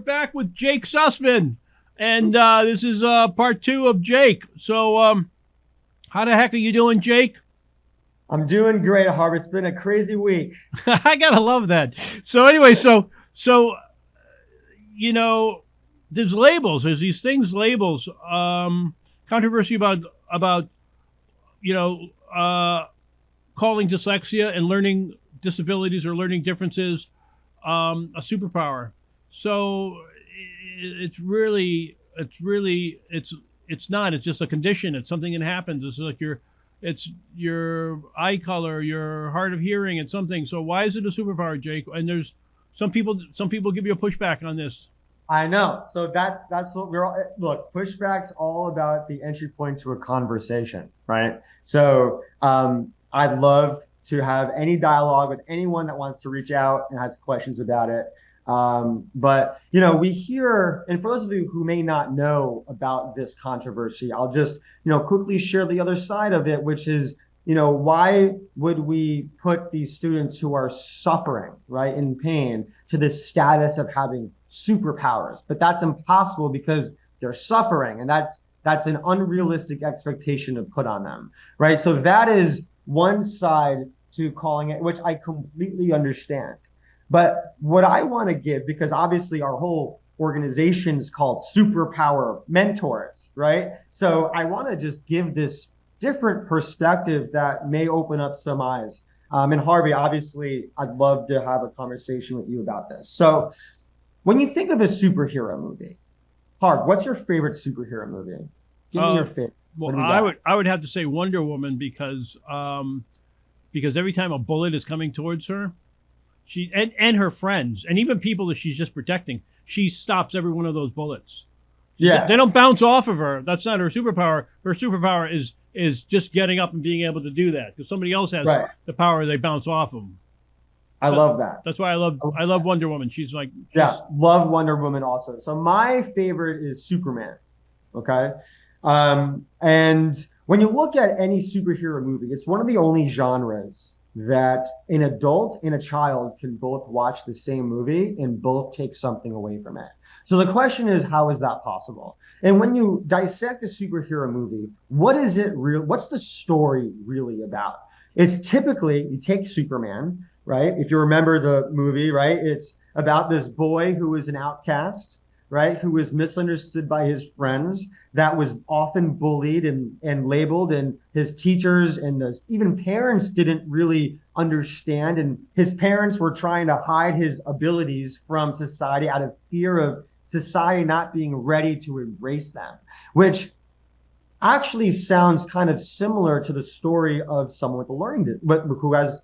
back with Jake Sussman, and this is part two of Jake. So, how the heck are you doing, Jake? I'm doing great, Harvey. It's been a crazy week. I gotta love that. So, anyway, so you know, there's labels. There's these things, labels. Controversy about you know calling dyslexia and learning disabilities or learning differences a superpower. So it's not. It's just a condition. It's something that happens. It's your eye color, your hard of hearing, and something. So why is it a superpower, Jake? And there's some people give you a pushback on this. I know. So that's what we're all, look, pushback's all about the entry point to a conversation, right? So I'd love to have any dialogue with anyone that wants to reach out and has questions about it. But we hear, and for those of you who may not know about this controversy, I'll just, quickly share the other side of it, which is, why would we put these students who are suffering, right, in pain to this status of having superpowers? But that's impossible because they're suffering, and that's an unrealistic expectation to put on them, right? So that is one side to calling it, which I completely understand. But what I want to give, because obviously our whole organization is called Superpower Mentors, right? So I want to just give this different perspective that may open up some eyes. And Harvey, obviously, I'd love to have a conversation with you about this. So when you think of a superhero movie, Harv, what's your favorite superhero movie? Give me your favorite. Well, I would have to say Wonder Woman because every time a bullet is coming towards her, she and her friends and even people that she's just protecting, she stops every one of those bullets. Yeah, they don't bounce off of her. That's not her superpower. Her superpower is just getting up and being able to do that. Because somebody else has the power, they bounce off them. I love that. That's why I love Wonder Woman. She's love Wonder Woman also. So my favorite is Superman. Okay, and when you look at any superhero movie, it's one of the only genres that an adult and a child can both watch the same movie and both take something away from it. So the question is, how is that possible? And when you dissect a superhero movie, what's the story really about? It's typically, you take Superman, right? If you remember the movie, right? It's about this boy who is an outcast, right? Who was misunderstood by his friends, that was often bullied and labeled, and his teachers and even parents didn't really understand. And his parents were trying to hide his abilities from society out of fear of society not being ready to embrace them, which actually sounds kind of similar to the story of someone who has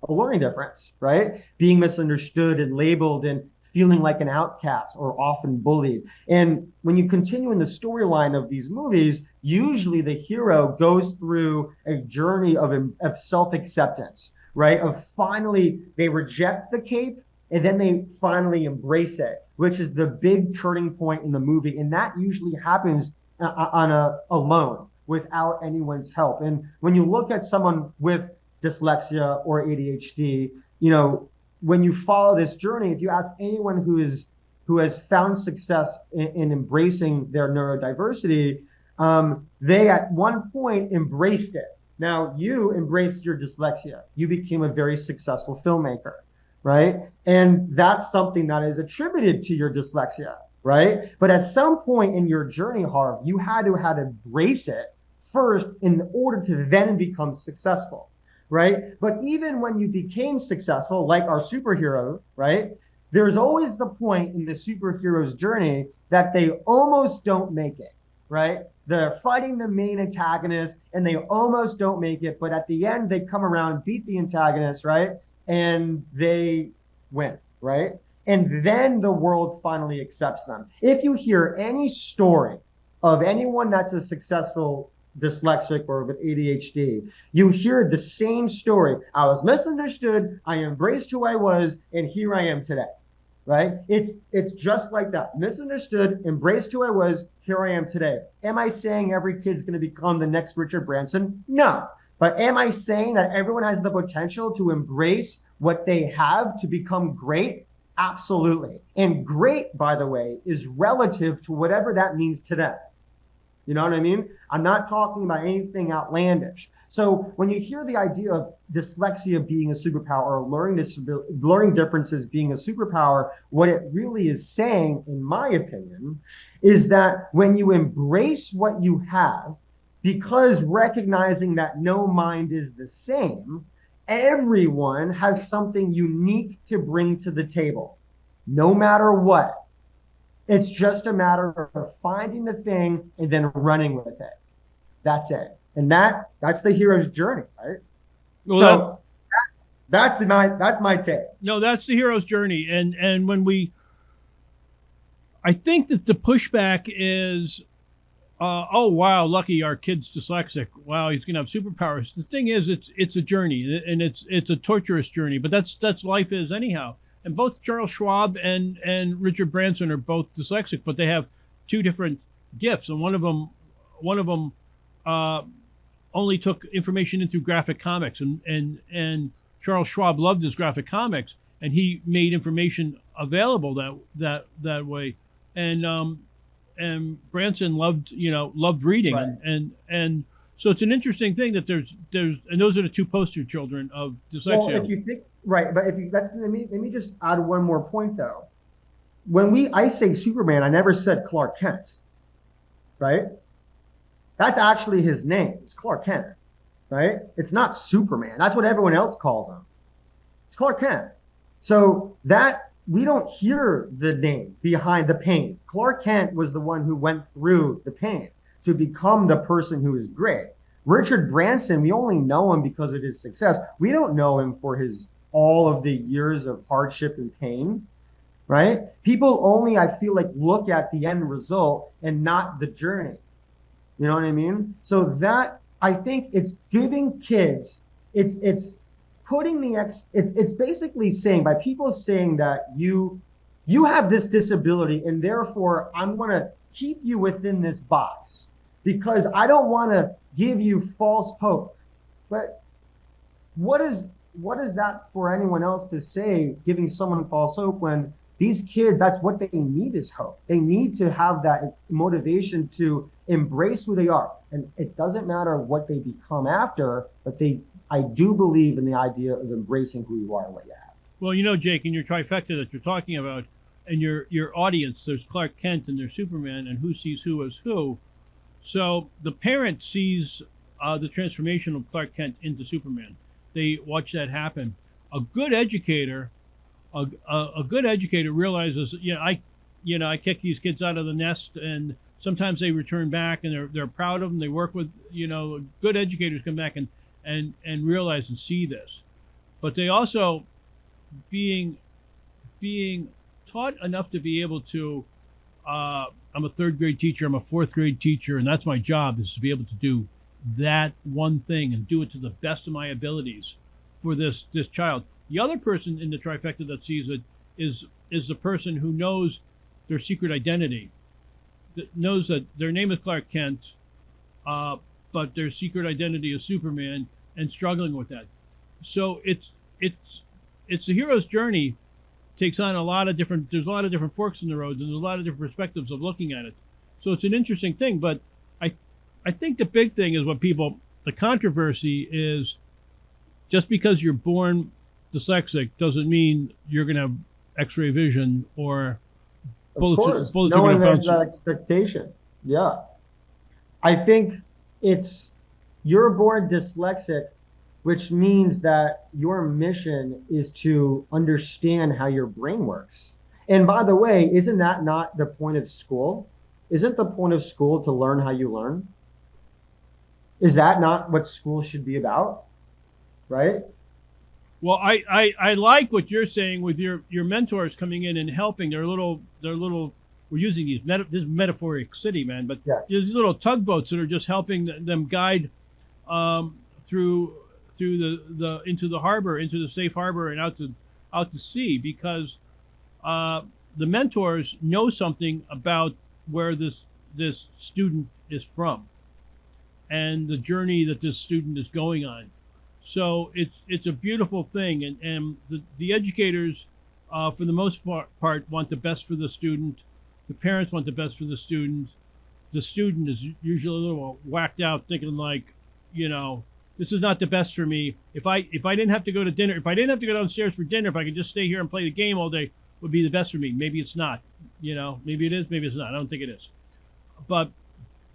a learning difference, right? Being misunderstood and labeled and feeling like an outcast or often bullied. And when you continue in the storyline of these movies, usually the hero goes through a journey of self-acceptance, right? Of finally, they reject the cape and then they finally embrace it, which is the big turning point in the movie. And that usually happens alone without anyone's help. And when you look at someone with dyslexia or ADHD, when you follow this journey, if you ask anyone who has found success in embracing their neurodiversity, they at one point embraced it. Now, you embraced your dyslexia. You became a very successful filmmaker, right? And that's something that is attributed to your dyslexia, right? But at some point in your journey, Harv, you had to embrace it first in order to then become successful. Right? But even when you became successful, like our superhero, right? There's always the point in the superhero's journey that they almost don't make it, right? They're fighting the main antagonist and they almost don't make it. But at the end, they come around, beat the antagonist, right? And they win, right? And then the world finally accepts them. If you hear any story of anyone that's a successful dyslexic or with ADHD, you hear the same story. I was misunderstood, I embraced who I was, and here I am today, right? It's just like that. Misunderstood, embraced who I was, here I am today. Am I saying every kid's going to become the next Richard Branson? No. But am I saying that everyone has the potential to embrace what they have to become great? Absolutely. And great, by the way, is relative to whatever that means to them. You know what I mean? I'm not talking about anything outlandish. So when you hear the idea of dyslexia being a superpower or learning differences being a superpower, what it really is saying, in my opinion, is that when you embrace what you have, because recognizing that no mind is the same, everyone has something unique to bring to the table, no matter what. It's just a matter of finding the thing and then running with it. That's it. And that's the hero's journey, right? Well, So that's my take. no, that's the hero's journey. And when I think that the pushback is, oh wow, lucky our kid's dyslexic. Wow, he's gonna have superpowers. The thing is, it's a journey, and it's a torturous journey. But that's life is anyhow. And both Charles Schwab and Richard Branson are both dyslexic, but they have two different gifts. And one of them only took information in through graphic comics, and Charles Schwab loved his graphic comics, and he made information available that way. And Branson loved reading, Right. and so it's an interesting thing that there's and those are the two poster children of dyslexia. Well, if you think right, but if you that's let me just add one more point though. I say Superman, I never said Clark Kent, right? That's actually his name. It's Clark Kent, right? It's not Superman. That's what everyone else calls him. It's Clark Kent. So that we don't hear the name behind the pain. Clark Kent was the one who went through the pain to become the person who is great. Richard Branson, we only know him because of his success. We don't know him for his all of the years of hardship and pain, right? People only, I feel like, look at the end result and not the journey. You know what I mean? So that, I think it's giving kids, it's putting it's basically saying, by people saying that you have this disability and therefore I'm going to keep you within this box because I don't want to give you false hope. But what is that for anyone else to say, giving someone false hope, when these kids, that's what they need, is hope. They need to have that motivation to embrace who they are. And it doesn't matter what they become after, but I do believe in the idea of embracing who you are and what you have. Well, Jake, in your trifecta that you're talking about, and your audience, there's Clark Kent and there's Superman, and who sees who as who. So the parent sees the transformation of Clark Kent into Superman. They watch that happen. A good educator realizes, I kick these kids out of the nest, and sometimes they return back, and they're proud of them. They work with, good educators come back and realize and see this. But they also being taught enough to be able to, I'm a third grade teacher, I'm a fourth grade teacher, and that's my job, is to be able to do that one thing and do it to the best of my abilities for this child. The other person in the trifecta that sees it is the person who knows their secret identity, that knows that their name is Clark Kent, but their secret identity is Superman, and struggling with that. So it's the hero's journey. Takes on there's a lot of different forks in the road, and there's a lot of different perspectives of looking at it. So it's an interesting thing, but I think the big thing is the controversy is, just because you're born dyslexic doesn't mean you're going to have x-ray vision or bullets are no going one to has bounce. that expectation. Yeah. I think you're born dyslexic, which means that your mission is to understand how your brain works. And by the way, isn't that not the point of school? Isn't the point of school to learn how you learn? Is that not what school should be about? Right? Well, I like what you're saying with your mentors coming in and helping. They're little. We're using this metaphoric city, man, but Yeah. there's these little tugboats that are just helping them guide through the into the harbor, into the safe harbor, and out to sea, because the mentors know something about where this student is from and the journey that this student is going on. So it's a beautiful thing, and the educators for the most part, want the best for the student. The parents want the best for the student. The student is usually a little whacked out, thinking like, you know, this is not the best for me. If I didn't have to go to dinner, if I didn't have to go downstairs for dinner, if I could just stay here and play the game all day, would be the best for me. Maybe it's not. You know, maybe it is, maybe it's not. I don't think it is. But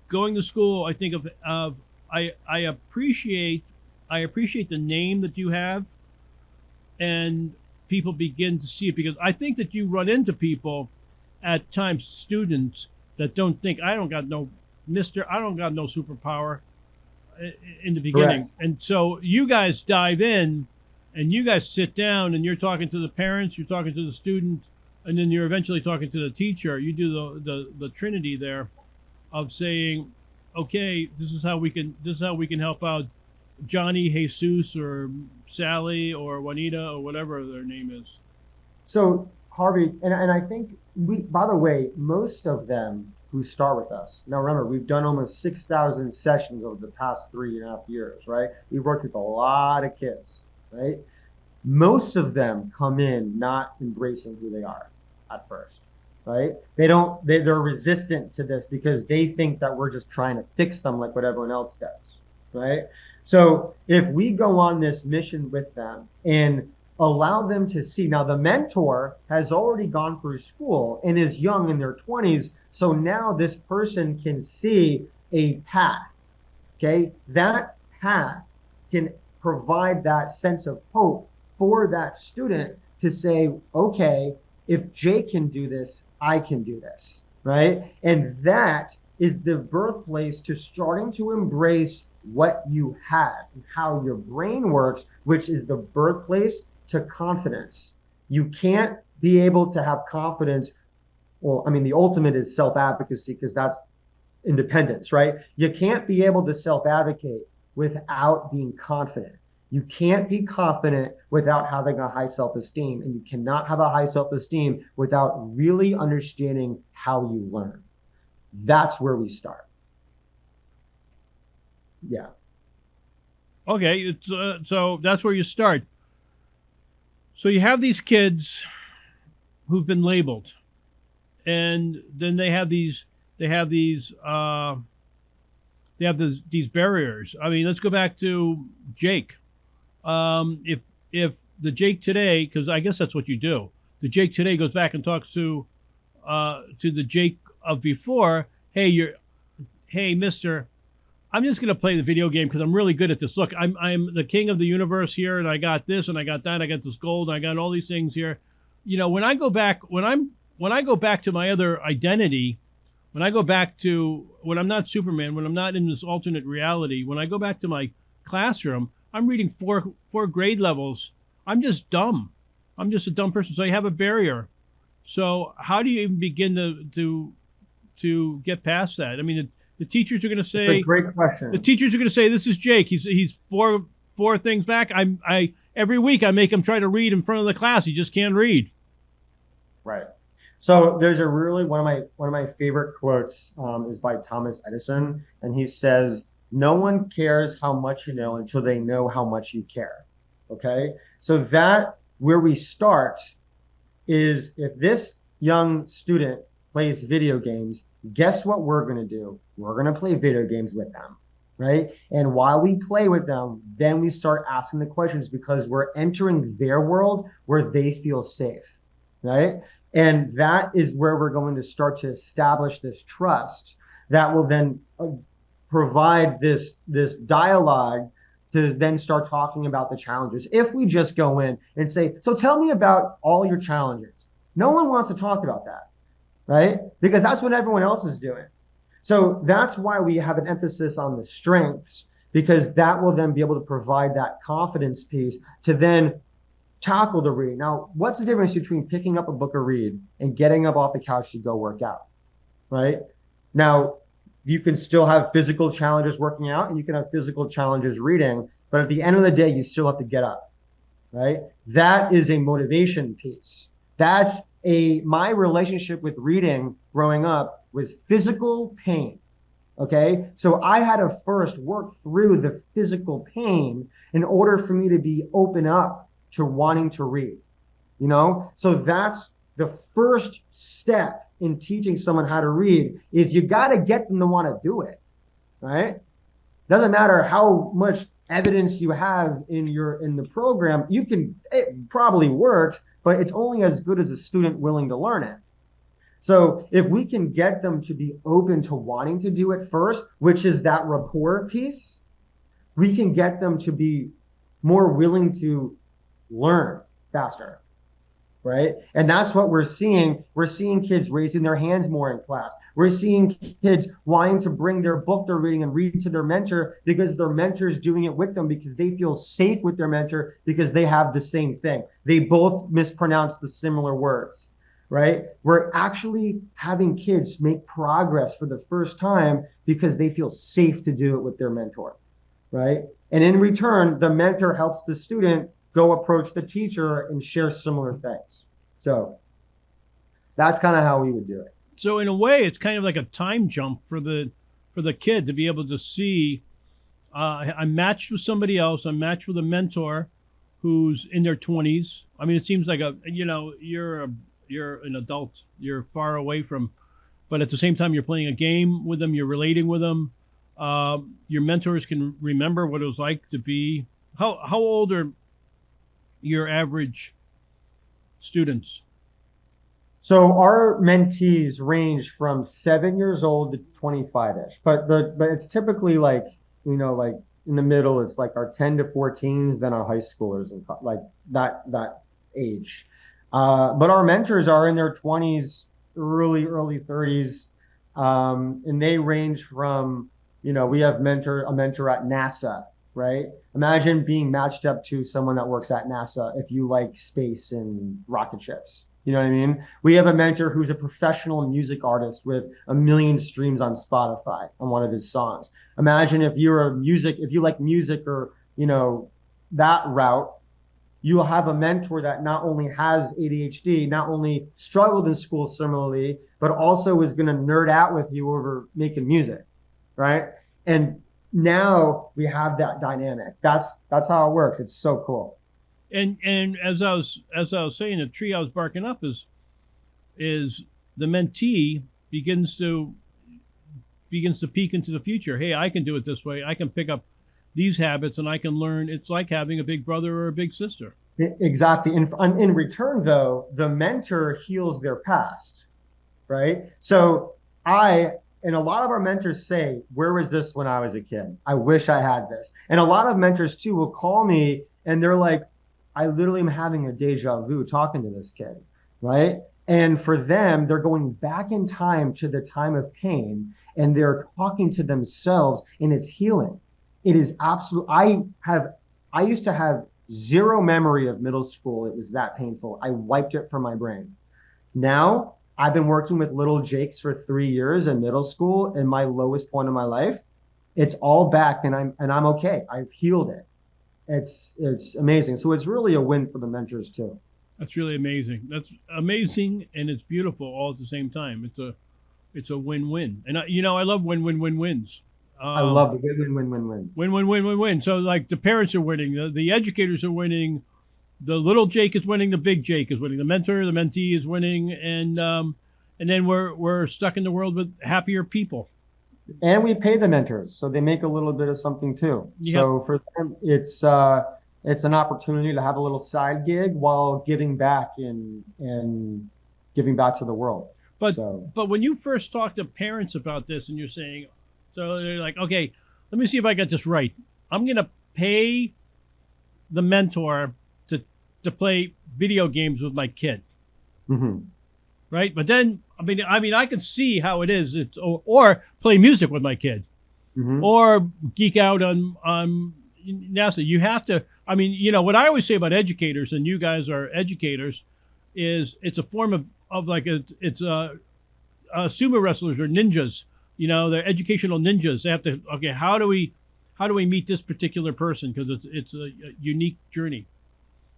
going to school, I think of I appreciate the name that you have, and people begin to see it, because I think that you run into people at times, students that don't think, I don't got no superpower in the beginning. Correct. And so you guys dive in and you guys sit down and you're talking to the parents, you're talking to the students, and then you're eventually talking to the teacher. You do the trinity there of saying, okay, this is how we can help out Johnny, Jesus, or Sally, or Juanita, or whatever their name is. So Harvey, and I think by the way, most of them who start with us, now remember, we've done almost 6,000 sessions over the past 3.5 years, right? We've worked with a lot of kids, right? Most of them come in not embracing who they are at first, right? They're resistant to this because they think that we're just trying to fix them like what everyone else does, right? So if we go on this mission with them and allow them to see, now the mentor has already gone through school and is young in their 20s. So now this person can see a path, okay? That path can provide that sense of hope for that student to say, okay, if Jake can do this, I can do this, right? And that is the birthplace to starting to embrace what you have and how your brain works, which is the birthplace to confidence. You can't be able to have confidence. Well, I mean, the ultimate is self-advocacy, because that's independence, right? You can't be able to self-advocate without being confident. You can't be confident without having a high self-esteem, and you cannot have a high self-esteem without really understanding how you learn. That's where we start. Yeah. Okay, so that's where you start. So you have these kids who've been labeled, and then they have these these barriers. I mean, let's go back to Jake. If the Jake today, because I guess that's what you do, the Jake today goes back and talks to the Jake of before. Hey, Mister, I'm just gonna play the video game because I'm really good at this. Look, I'm the king of the universe here, and I got this, and I got that, I got this gold, and I got all these things here. You know, when I go back to my other identity, when I go back to when I'm not Superman, when I'm not in this alternate reality, when I go back to my classroom, I'm reading four grade levels. I'm just dumb. I'm just a dumb person. So I have a barrier. So how do you even begin to get past that? I mean, the teachers are going to say, That's a great question. the teachers are going to say, this is Jake. He's four things back. I every week I make him try to read in front of the class. He just can't read. Right. So there's a really one of my favorite quotes is by Thomas Edison, and he says, "No one cares how much you know until they know how much you care." Okay. So that where we start is, if this young student plays video games, guess what we're going to do? We're going to play video games with them, right? And while we play with them, then we start asking the questions, because we're entering their world where they feel safe, right? And that is where we're going to start to establish this trust that will then provide this dialogue to then start talking about the challenges. If we just go in and say, so tell me about all your challenges. No one wants to talk about that, right? Because that's what everyone else is doing. So that's why we have an emphasis on the strengths, because that will then be able to provide that confidence piece to then tackle the read. Now, what's the difference between picking up a book or read and getting up off the couch to go work out, right? Now, you can still have physical challenges working out, and you can have physical challenges reading, but at the end of the day, you still have to get up, right? That is a motivation piece. That's my relationship with reading growing up was physical pain. Okay. So I had to first work through the physical pain in order for me to be open up to wanting to read. you know? So that's the first step in teaching someone how to read is you got to get them to want to do it, right? Doesn't matter how much evidence you have in the program, it probably works, but it's only as good as a student willing to learn it. So if we can get them to be open to wanting to do it first, which is that rapport piece, we can get them to be more willing to learn faster, right? And that's what we're seeing. We're seeing kids raising their hands more in class. We're seeing kids wanting to bring their book they're reading and read to their mentor because their mentor is doing it with them because they feel safe with their mentor because they have the same thing. They both mispronounce the similar words, right? We're actually having kids make progress for the first time because they feel safe to do it with their mentor, right? And in return, the mentor helps the student go approach the teacher and share similar things. So that's kind of how we would do it. So in a way, it's kind of like a time jump for the kid to be able to see I'm matched with somebody else. I'm matched with a mentor who's in their 20s. I mean, it seems like you're an adult. You're far away from, but at the same time, you're playing a game with them. You're relating with them. Your mentors can remember what it was like to be. How old are your average students? So our mentees range from 7 years old to 25-ish, but it's typically like in the middle, it's like our 10 to 14s, then our high schoolers and like that age. But our mentors are in their 20s, early 30s, and they range from we have a mentor at NASA, right? Imagine being matched up to someone that works at NASA if you like space and rocket ships. You know what I mean? We have a mentor who's a professional music artist with 1 million streams on Spotify on one of his songs. Imagine if you like music or, that route, you'll have a mentor that not only has ADHD, not only struggled in school similarly, but also is going to nerd out with you over making music, right? And now we have that dynamic. That's how it works. It's so cool. And as I was saying, the tree I was barking up is the mentee begins to peek into the future. Hey, I can do it this way. I can pick up these habits and I can learn. It's like having a big brother or a big sister. Exactly. And in return, though, the mentor heals their past, right? So and a lot of our mentors say, where was this when I was a kid? I wish I had this. And a lot of mentors too will call me and they're like, I literally am having a deja vu talking to this kid, right? And for them, they're going back in time to the time of pain and they're talking to themselves and it's healing. It is absolute. I used to have zero memory of middle school. It was that painful. I wiped it from my brain. Now I've been working with little Jakes for 3 years in middle school and my lowest point of my life. It's all back and I'm okay. I've healed it. It's amazing. So it's really a win for the mentors too. That's really amazing. That's amazing and it's beautiful all at the same time. It's a win-win. And I love win-win-win-wins. I love the win-win-win-win-win. Win-win-win-win-win. So like the parents are winning, the educators are winning, the little Jake is winning, the big Jake is winning, the mentor, the mentee is winning, and then we're stuck in the world with happier people. And we pay the mentors, so they make a little bit of something too. Yep. So for them, it's an opportunity to have a little side gig while giving back and giving back to the world. But when you first talk to parents about this, and you're saying, so they're like, okay, let me see if I got this right. I'm gonna pay the mentor to play video games with my kid, right? But then I mean, I can see how it is. It's or play music with my kid, or geek out on NASA. You have to. I mean, what I always say about educators, and you guys are educators, is it's a form of like it's sumo wrestlers or ninjas. They're educational ninjas. They have to. Okay, how do we meet this particular person because it's a unique journey.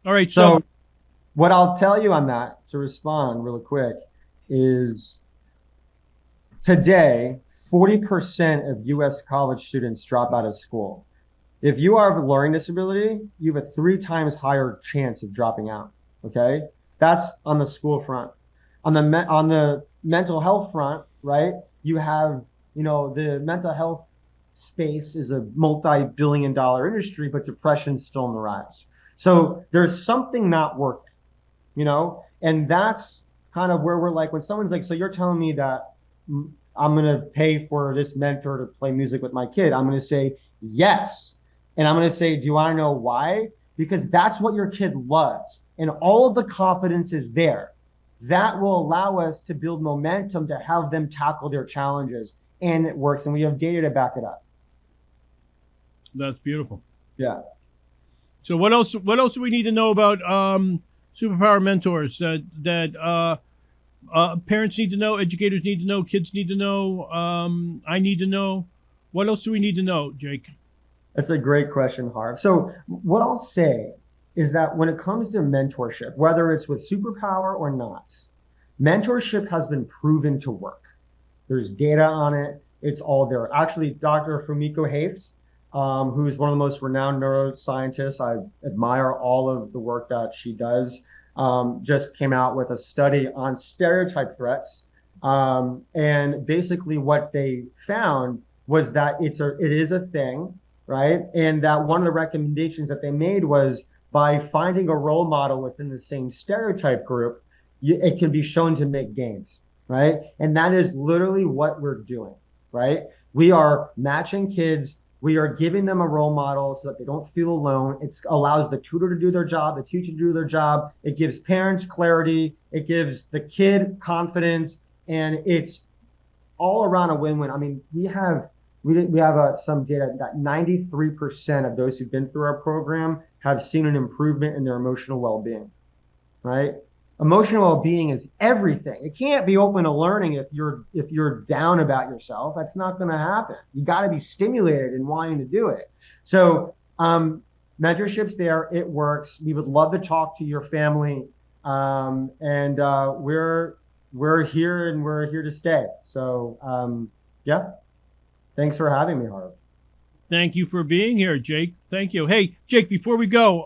All right, so what I'll tell you on that to respond really quick is today 40% of U.S. college students drop out of school. If you have a learning disability, you have a 3 times higher chance of dropping out. Okay, That's on the school front. On the mental health front, right? You have, the mental health space is a multi-billion-dollar industry, but depression's still on the rise. So there's something not working, and that's kind of where we're like, when someone's like, so you're telling me that I'm going to pay for this mentor to play music with my kid. I'm going to say yes. And I'm going to say, do you want to know why? Because that's what your kid loves. And all of the confidence is there. That will allow us to build momentum to have them tackle their challenges. And it works. And we have data to back it up. That's beautiful. Yeah. So what else do we need to know about Superpower Mentors that parents need to know, educators need to know, kids need to know, I need to know? What else do we need to know, Jake? That's a great question, Harv. So what I'll say is that when it comes to mentorship, whether it's with Superpower or not, mentorship has been proven to work. There's data on it. It's all there. Actually, Dr. Fumiko Haft, who's one of the most renowned neuroscientists, I admire all of the work that she does, just came out with a study on stereotype threats. And basically what they found was that it is a thing, right? And that one of the recommendations that they made was, by finding a role model within the same stereotype group, it can be shown to make gains, right? And that is literally what we're doing, right? We are matching kids. We are giving them a role model so that they don't feel alone. It allows the tutor to do their job, the teacher to do their job. It gives parents clarity. It gives the kid confidence, and it's all around a win-win. I mean, we have some data that 93% of those who've been through our program have seen an improvement in their emotional well-being, right? Emotional well-being is everything. It can't be open to learning if you're down about yourself. That's not going to happen. You got to be stimulated in wanting to do it. So mentorship's there. It works. We would love to talk to your family, and we're here, and we're here to stay. So yeah. Thanks for having me, Harv. Thank you for being here, Jake. Thank you. Hey, Jake, before we go,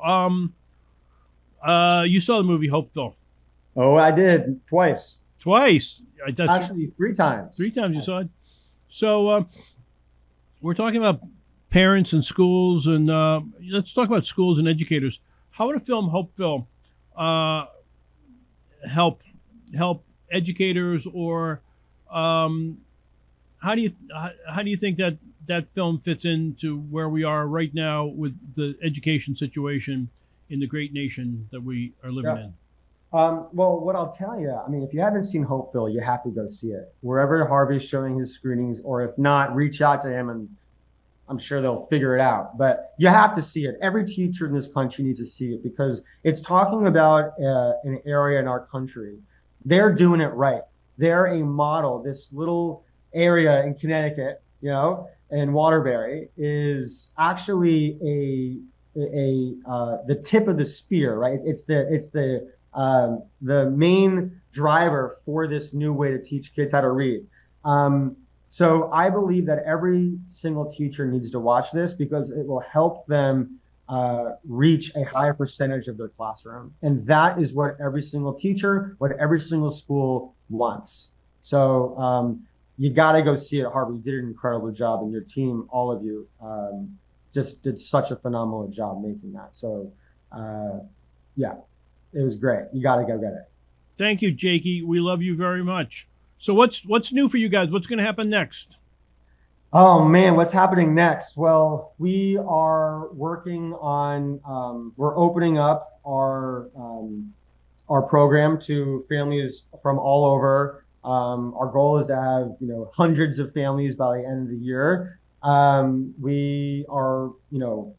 you saw the movie Hopeville. Oh, I did twice. Twice. Actually, 3 times. 3 times you saw it. So we're talking about parents and schools, and let's talk about schools and educators. How would a film Hopeville help educators, or how do you think that film fits into where we are right now with the education situation in the great nation that we are living in? Well, what I'll tell you, I mean, if you haven't seen Hopeville, you have to go see it. Wherever Harvey's showing his screenings, or if not, reach out to him, and I'm sure they'll figure it out. But you have to see it. Every teacher in this country needs to see it, because it's talking about an area in our country. They're doing it right. They're a model. This little area in Connecticut, in Waterbury, is actually the tip of the spear, right? It's the main driver for this new way to teach kids how to read. So I believe that every single teacher needs to watch this, because it will help them reach a higher percentage of their classroom. And that is what every single teacher, what every single school wants. So you got to go see it, Harvey. You did an incredible job, and your team, all of you, just did such a phenomenal job making that. So yeah, it was great. You got to go get it. Thank you, Jakey. We love you very much. So what's new for you guys? What's going to happen next? Oh man, what's happening next? Well, we are working on, we're opening up our program to families from all over. Our goal is to have, hundreds of families by the end of the year. We are,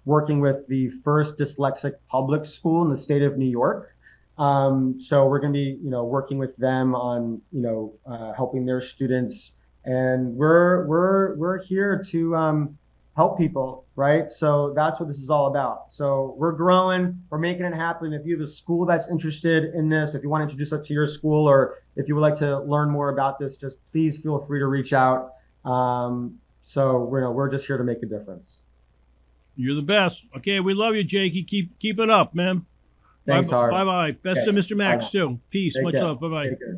working with the first dyslexic public school in the state of New York. So we're going to be, working with them on, helping their students, and we're here to help people, right? So that's what this is all about. So we're growing, we're making it happen. If you have a school that's interested in this, if you want to introduce it to your school, or if you would like to learn more about this, just please feel free to reach out. So we're just here to make a difference. You're the best. Okay, we love you, Jakey. Keep it up, man. Thanks, Harv. Bye bye. Best Okay. to Mr. Bye Max now. too. Peace. Take Much care. love. Bye bye. Take care.